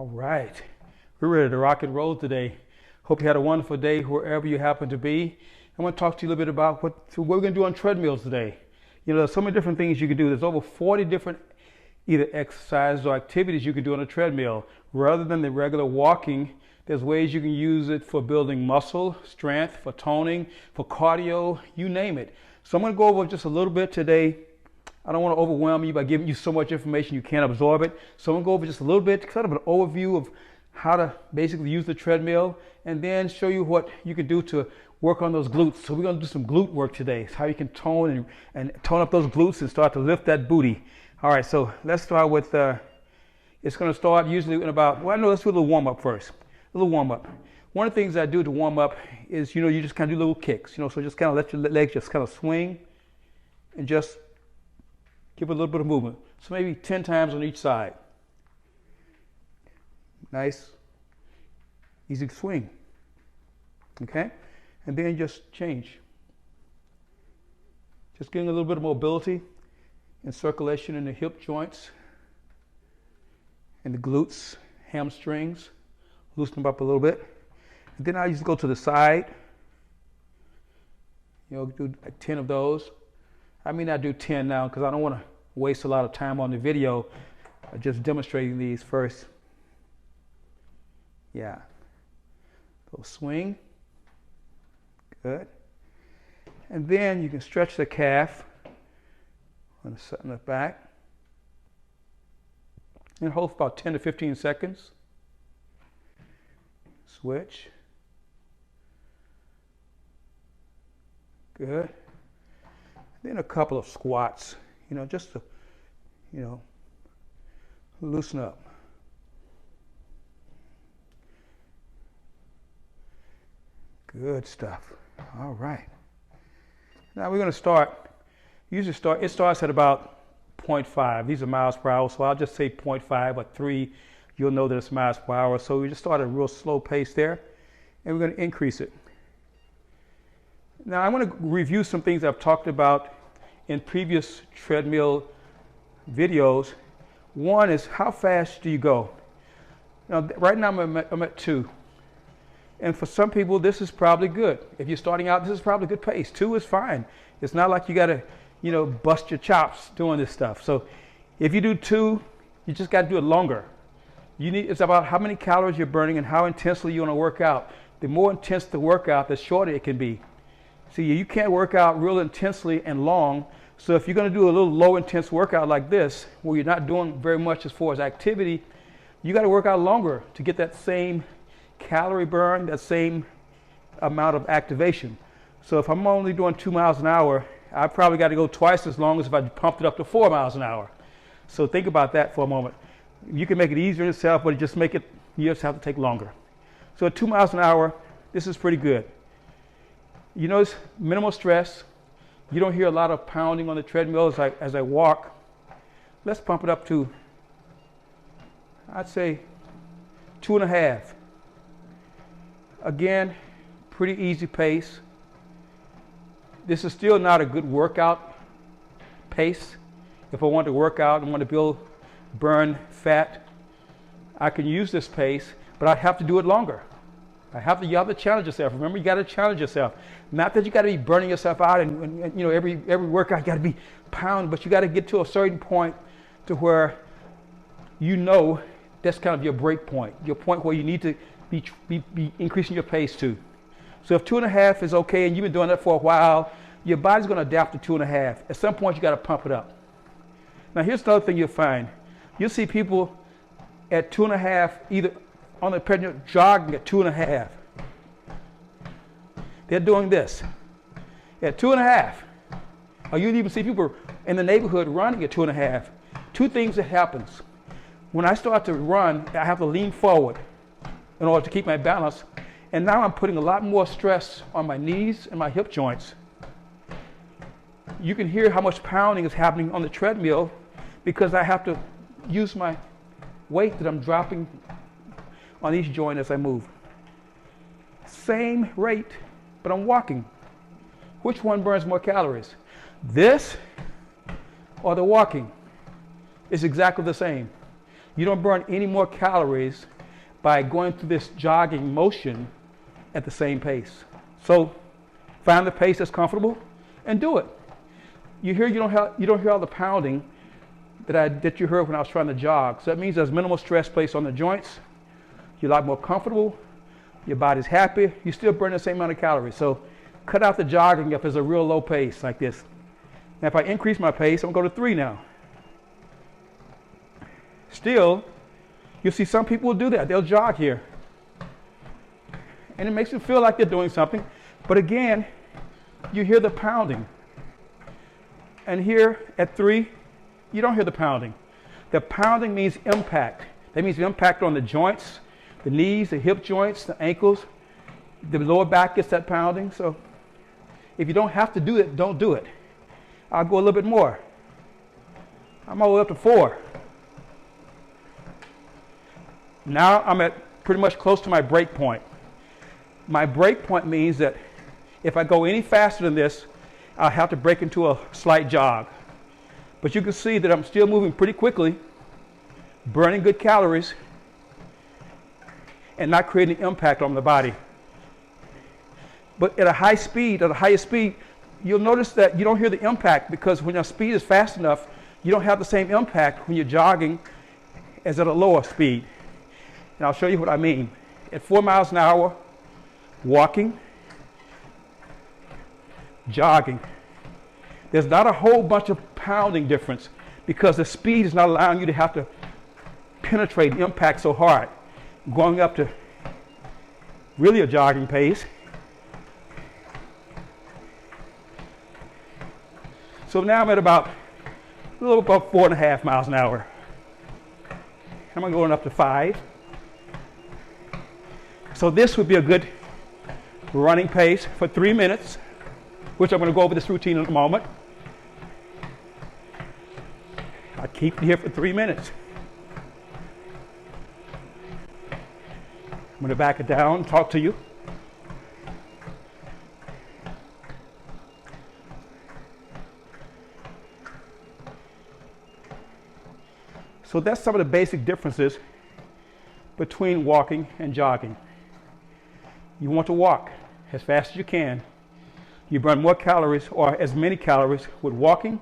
All right, we're ready to rock and roll today. Hope you had a wonderful day wherever you happen to be. I want to talk to you a little bit about what we're going to do on treadmills today. You know, there's so many different things you can do. There's over 40 different either exercises or activities you can do on a treadmill. Rather than the regular walking, there's ways you can use it for building muscle strength, for toning, for cardio, you name it. So I'm going to go over just a little bit today. I don't want to overwhelm you by giving you so much information you can't absorb it. So I'm going to go over just a little bit, kind of an overview of how to basically use the treadmill, and then show you what you can do to work on those glutes. So we're going to do some glute work today. It's how you can tone and tone up those glutes and start to lift that booty. All right, so let's start with, it's going to start usually in about, well, no, let's do a little warm up first. A little warm up. One of the things I do to warm up is, you know, you just kind of do little kicks, you know, so just kind of let your legs just kind of swing and just give it a little bit of movement. So maybe 10 times on each side. Nice, easy swing. Okay? And then just change. Just getting a little bit of mobility and circulation in the hip joints and the glutes, hamstrings. Loosen them up a little bit. And then I usually go to the side. You know, do 10 of those. I may not do 10 now because I don't want to waste a lot of time on the video. Just demonstrating these first. Yeah. So swing. Good. And then you can stretch the calf on the back. And hold for about 10 to 15 seconds. Switch. Good. Then a couple of squats, you know, just to, you know, loosen up. Good stuff. All right. Now we're going to start, it starts at about 0.5. These are miles per hour, so I'll just say 0.5 or 3. You'll know that it's miles per hour. So we just start at a real slow pace there, and we're going to increase it. Now I want to review some things I've talked about in previous treadmill videos. One is, how fast do you go? Now right now I'm at 2. And for some people this is probably good. If you're starting out, this is probably good pace. 2 is fine. It's not like you got to, you know, bust your chops doing this stuff. So if you do 2, you just got to do it longer. It's about how many calories you're burning and how intensely you want to work out. The more intense the workout, the shorter it can be. See, you can't work out real intensely and long. So if you're going to do a little low intense workout like this, where you're not doing very much as far as activity, you got to work out longer to get that same calorie burn, that same amount of activation. So if I'm only doing 2 miles an hour, I probably got to go twice as long as if I pumped it up to 4 miles an hour. So think about that for a moment. You can make it easier yourself, but you just have to take longer. So at 2 miles an hour, this is pretty good. You notice minimal stress. You don't hear a lot of pounding on the treadmill as I walk. Let's pump it up to, I'd say, 2.5. Again, pretty easy pace. This is still not a good workout pace. If I want to work out and want to burn fat, I can use this pace, but I have to do it longer. You have to challenge yourself. Remember, you got to challenge yourself. Not that you got to be burning yourself out and you know, every workout got to be pound, but you got to get to a certain point to where you know that's kind of your break point, your point where you need to be increasing your pace to. So if 2.5 is okay and you've been doing that for a while, your body's going to adapt to 2.5. At some point, you got to pump it up. Now, here's another thing you'll find. You'll see people at 2.5, either on the treadmill jogging at 2.5. They're doing this at 2.5. Or you'll even see people in the neighborhood running at 2.5. Two things that happens. When I start to run, I have to lean forward in order to keep my balance. And now I'm putting a lot more stress on my knees and my hip joints. You can hear how much pounding is happening on the treadmill because I have to use my weight that I'm dropping on each joint as I move. Same rate, but I'm walking. Which one burns more calories? This or the walking? It's exactly the same. You don't burn any more calories by going through this jogging motion at the same pace. So find the pace that's comfortable and do it. You don't hear all the pounding that you heard when I was trying to jog. So that means there's minimal stress placed on the joints. You're a lot more comfortable. Your body's happy. You still burn the same amount of calories. So cut out the jogging if it's a real low pace like this. Now if I increase my pace, I'm going to go to 3 now. Still, you'll see some people will do that. They'll jog here. And it makes them feel like they're doing something. But again, you hear the pounding. And here at 3, you don't hear the pounding. The pounding means impact. That means the impact on the joints, the knees, the hip joints, the ankles. The lower back gets that pounding. So if you don't have to do it, don't do it. I'll go a little bit more. I'm all the way up to 4. Now I'm at pretty much close to my break point. My break point means that if I go any faster than this, I'll have to break into a slight jog. But you can see that I'm still moving pretty quickly, burning good calories, and not creating impact on the body. But at a high speed, at the highest speed, you'll notice that you don't hear the impact because when your speed is fast enough, you don't have the same impact when you're jogging as at a lower speed. And I'll show you what I mean. At 4 miles an hour, walking, jogging, there's not a whole bunch of pounding difference because the speed is not allowing you to have to penetrate and impact so hard. Going up to really a jogging pace. So now I'm at a little about 4.5 miles an hour. I'm going up to 5. So this would be a good running pace for 3 minutes, which I'm going to go over this routine in a moment. I keep it here for 3 minutes. I'm going to back it down and talk to you. So that's some of the basic differences between walking and jogging. You want to walk as fast as you can. You burn more calories or as many calories with walking,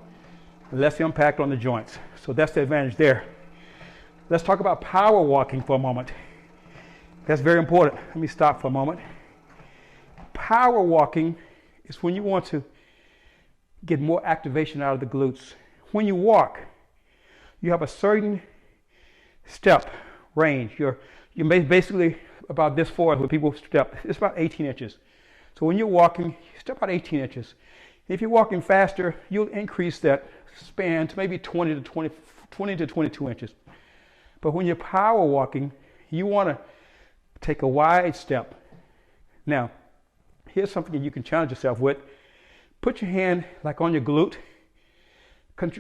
less impact on the joints. So that's the advantage there. Let's talk about power walking for a moment. That's very important. Let me stop for a moment. Power walking is when you want to get more activation out of the glutes. When you walk, you have a certain step range. You're basically about this far when people step. It's about 18 inches. So when you're walking, you step about 18 inches. If you're walking faster, you'll increase that span to maybe 20 to 22 inches. But when you're power walking, you want to take a wide step. Now, here's something you can challenge yourself with. Put your hand like on your glute.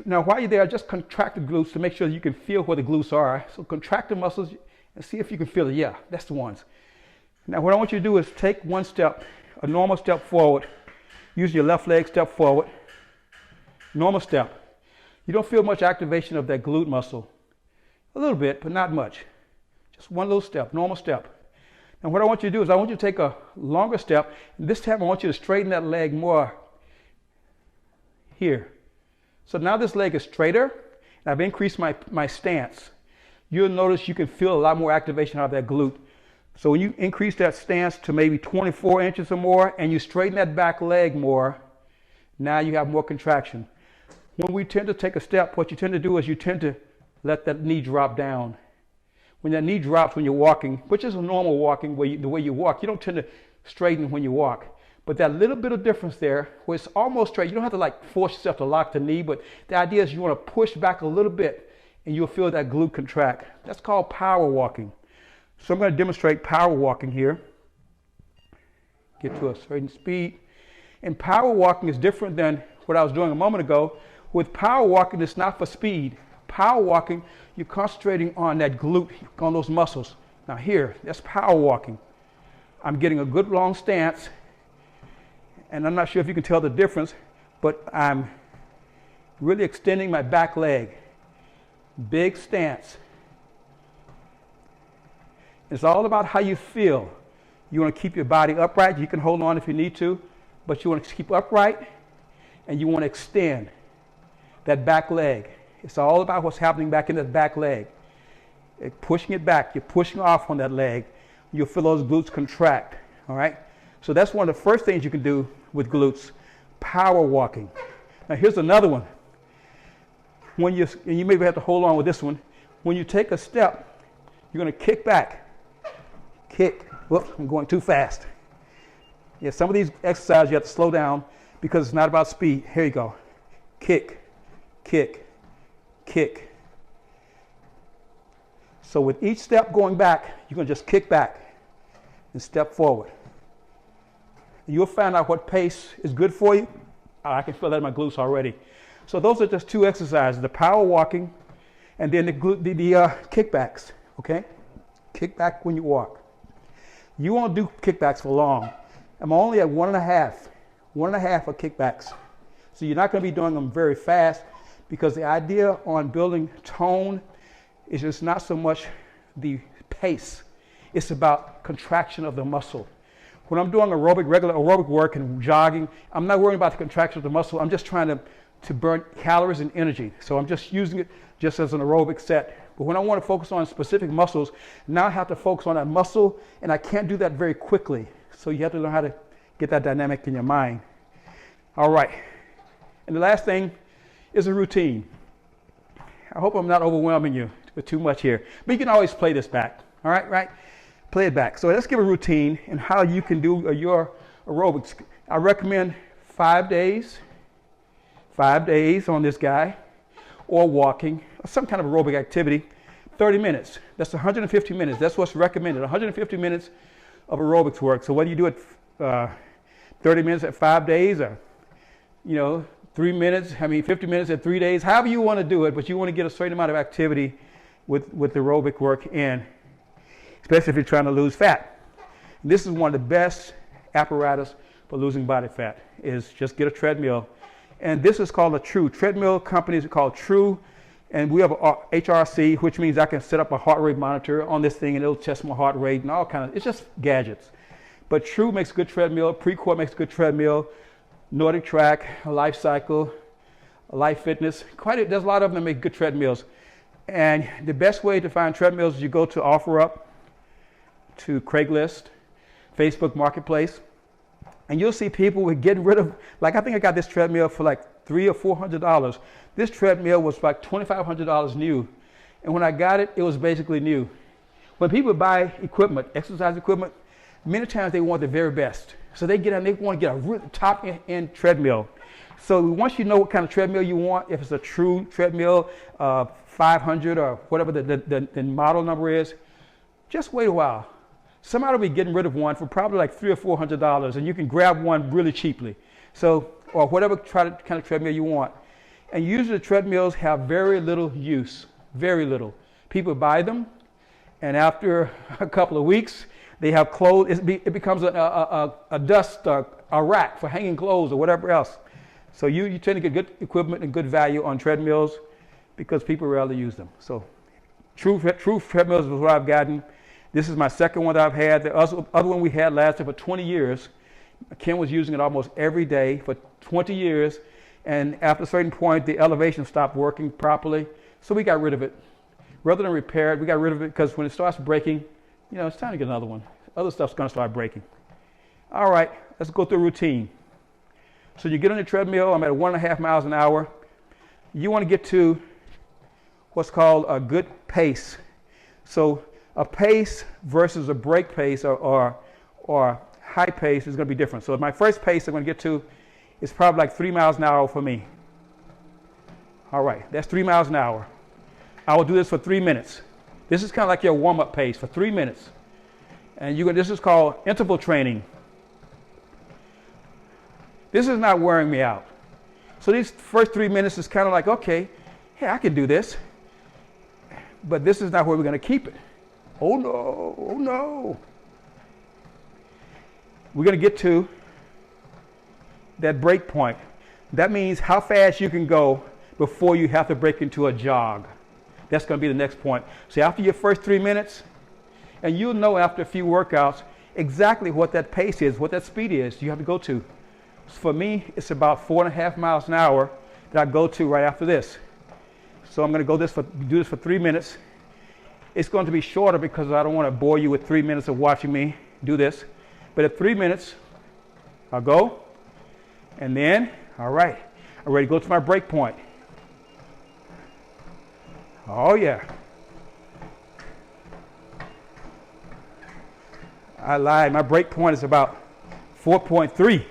Now, while you're there, just contract the glutes to make sure you can feel where the glutes are. So contract the muscles and see if you can feel it. Yeah, that's the ones. Now, what I want you to do is take one step, a normal step forward. Use your left leg, step forward. Normal step. You don't feel much activation of that glute muscle. A little bit, but not much. Just one little step, normal step. And what I want you to do is I want you to take a longer step. And this time I want you to straighten that leg more here. So now this leg is straighter, and I've increased my stance. You'll notice you can feel a lot more activation out of that glute. So when you increase that stance to maybe 24 inches or more, and you straighten that back leg more, now you have more contraction. When we tend to take a step, what you tend to do is you tend to let that knee drop down. When that knee drops when you're walking, which is a normal walking, the way you walk, you don't tend to straighten when you walk. But that little bit of difference there, where it's almost straight, you don't have to like force yourself to lock the knee, but the idea is you want to push back a little bit and you'll feel that glute contract. That's called power walking. So I'm going to demonstrate power walking here. Get to a certain speed. And power walking is different than what I was doing a moment ago. With power walking, it's not for speed. Power walking, you're concentrating on that glute, on those muscles. Now here, that's power walking. I'm getting a good long stance. And I'm not sure if you can tell the difference, but I'm really extending my back leg. Big stance. It's all about how you feel. You want to keep your body upright. You can hold on if you need to, but you want to keep upright, and you want to extend that back leg. It's all about what's happening back in that back leg. Pushing it back. You're pushing off on that leg. You'll feel those glutes contract. All right? So that's one of the first things you can do with glutes. Power walking. Now here's another one. And you maybe have to hold on with this one. When you take a step, you're going to kick back. Kick. Whoops, I'm going too fast. Yeah, some of these exercises you have to slow down because it's not about speed. Here you go. Kick, kick, kick. So with each step going back, you're going to just kick back and step forward. You'll find out what pace is good for you. I can feel that in my glutes already. So those are just two exercises, the power walking and then the kickbacks, okay? Kick back when you walk. You won't do kickbacks for long. I'm only at 1.5 of kickbacks. So you're not going to be doing them very fast because the idea on building tone is just not so much the pace. It's about contraction of the muscle. When I'm doing regular aerobic work and jogging, I'm not worrying about the contraction of the muscle. I'm just trying to burn calories and energy. So I'm just using it just as an aerobic set. But when I want to focus on specific muscles, now I have to focus on that muscle, and I can't do that very quickly. So you have to learn how to get that dynamic in your mind. All right. And the last thing is a routine. I hope I'm not overwhelming you with too much here. But you can always play this back. All right, right? Play it back. So let's give a routine and how you can do your aerobics. I recommend 5 days. 5 days on this guy, or walking, or some kind of aerobic activity, 30 minutes. That's 150 minutes. That's what's recommended, 150 minutes of aerobics work. So whether you do it 30 minutes at 5 days or, 50 minutes at 3 days, however you want to do it, but you want to get a certain amount of activity with aerobic work in, especially if you're trying to lose fat. This is one of the best apparatus for losing body fat, is just get a treadmill. And this is called a True. Treadmill companies are called True. And we have a HRC, which means I can set up a heart rate monitor on this thing and it'll test my heart rate and all kinds of, it's just gadgets. But True makes a good treadmill. Precourt makes a good treadmill. Nordic Track, Life Cycle, Life Fitness. There's a lot of them that make good treadmills. And the best way to find treadmills is you go to OfferUp, to Craigslist, Facebook Marketplace. And you'll see people were getting rid of, I think I got this treadmill for like $300 or $400. This treadmill was like $2,500 new. And when I got it, it was basically new. When people buy equipment, exercise equipment, many times they want the very best. So they want to get a really top-end treadmill. So once you know what kind of treadmill you want, if it's a True treadmill, 500 or whatever the model number is, just wait a while. Somebody will be getting rid of one for probably like $300 or $400, and you can grab one really cheaply. So, or whatever kind of treadmill you want. And usually the treadmills have very little use, very little. People buy them, and after a couple of weeks, they have clothes. It becomes a dust, a rack for hanging clothes or whatever else. So you tend to get good equipment and good value on treadmills because people rarely use them. So True treadmills is what I've gotten. This is my second one that I've had. The other one we had lasted for 20 years. Ken was using it almost every day for 20 years. And after a certain point, the elevation stopped working properly. So we got rid of it. Rather than repair it, we got rid of it because when it starts breaking, it's time to get another one. Other stuff's going to start breaking. All right, let's go through a routine. So you get on the treadmill. I'm at 1.5 miles an hour. You want to get to what's called a good pace. So a pace versus a break pace or high pace is going to be different. So my first pace I'm going to get to is probably like 3 miles an hour for me. All right, that's 3 miles an hour. I will do this for 3 minutes. This is kind of like your warm-up pace for 3 minutes. And this is called interval training. This is not wearing me out. So these first 3 minutes is kind of like, okay, hey, I can do this. But this is not where we're going to keep it. Oh no, oh no. We're going to get to that break point. That means how fast you can go before you have to break into a jog. That's going to be the next point. So after your first 3 minutes, And you'll know after a few workouts exactly what that pace is, what that speed is you have to go to. For me, it's about 4.5 miles an hour that I go to right after this. So I'm going to do this for 3 minutes. It's going to be shorter because I don't want to bore you with 3 minutes of watching me do this. But at 3 minutes, I'll go. And then, all right, I'm ready to go to my break point. Oh yeah. I lied, my break point is about 4.3.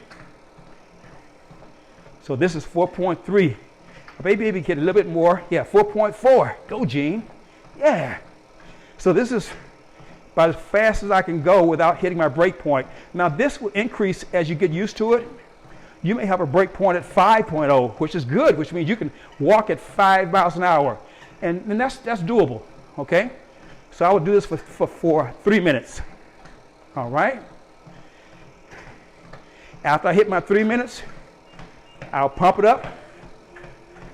So this is 4.3. Maybe get a little bit more. Yeah, 4.4. Go, Gene. Yeah. So this is about as fast as I can go without hitting my break point. Now this will increase as you get used to it. You may have a break point at 5.0, which is good, which means you can walk at 5 miles an hour. And that's doable, okay? So I will do this for 3 minutes. All right? After I hit my 3 minutes, I'll pump it up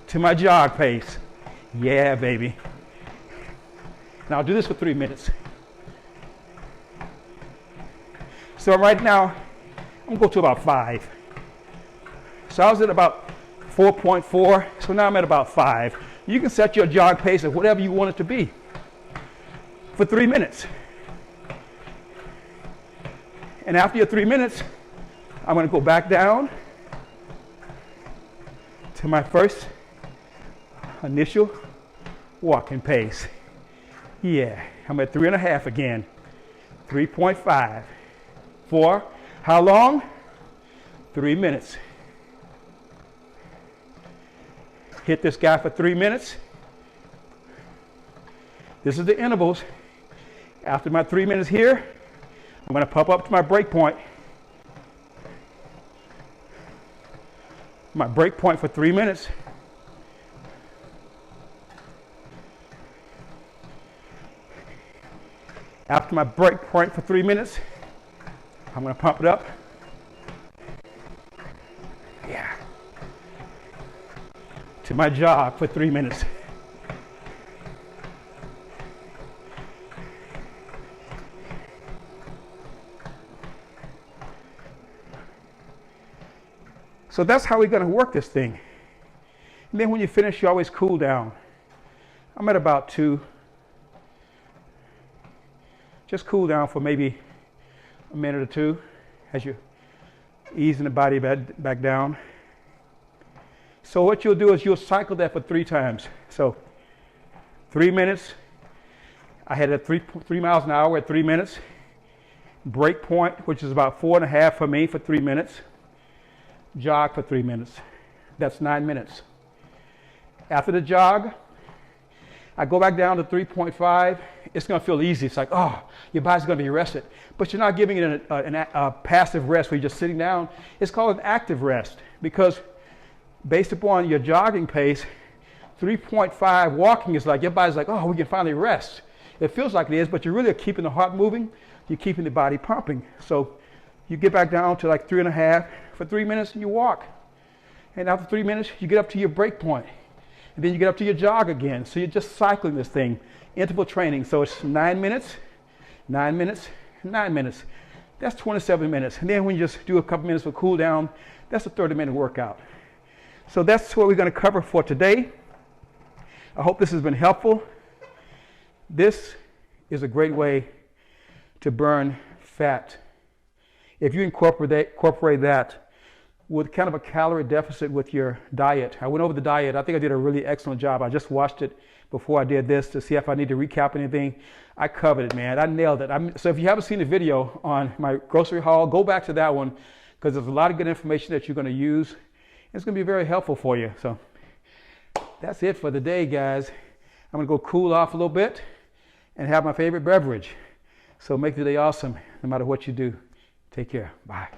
to my jog pace. Yeah, baby. And I'll do this for 3 minutes. So right now, I'm going to go to about 5. So I was at about 4.4, so now I'm at about 5. You can set your jog pace at whatever you want it to be for 3 minutes. And after your 3 minutes, I'm going to go back down to my first initial walking pace. Yeah, I'm at 3.5 again. 3.5. For how long? 3 minutes. Hit this guy for 3 minutes. This is the intervals. After my 3 minutes here, I'm going to pump up to my break point. My break point for 3 minutes. After my break point for 3 minutes, I'm going to pump it up. Yeah. To my jog for 3 minutes. So that's how we're going to work this thing. And then when you finish, you always cool down. I'm at about 2. Just cool down for maybe a minute or 2 as you're easing the body back down. So what you'll do is you'll cycle that for 3 times. So 3 minutes. I had at 3 miles an hour at 3 minutes. Break point, which is about 4.5 for me for 3 minutes. Jog for 3 minutes. That's 9 minutes. After the jog, I go back down to 3.5. It's going to feel easy. It's like, oh, your body's going to be rested. But you're not giving it a passive rest where you're just sitting down. It's called an active rest because based upon your jogging pace, 3.5 walking is like, your body's like, oh, we can finally rest. It feels like it is, but you're really keeping the heart moving. You're keeping the body pumping. So you get back down to like 3.5 for 3 minutes and you walk. And after 3 minutes, you get up to your break point. And then you get up to your jog again. So you're just cycling this thing, interval training. So it's 9 minutes, 9 minutes, 9 minutes. That's 27 minutes. And then when you just do a couple minutes for cool down, that's a 30-minute workout. So that's what we're going to cover for today. I hope this has been helpful. This is a great way to burn fat. If you incorporate that with kind of a calorie deficit with your diet. I went over the diet. I think I did a really excellent job. I just watched it before I did this to see if I need to recap anything. I covered it, man. I nailed it. So if you haven't seen the video on my grocery haul, go back to that one because there's a lot of good information that you're going to use. It's going to be very helpful for you. So that's it for the day, guys. I'm going to go cool off a little bit and have my favorite beverage. So make the day awesome no matter what you do. Take care. Bye.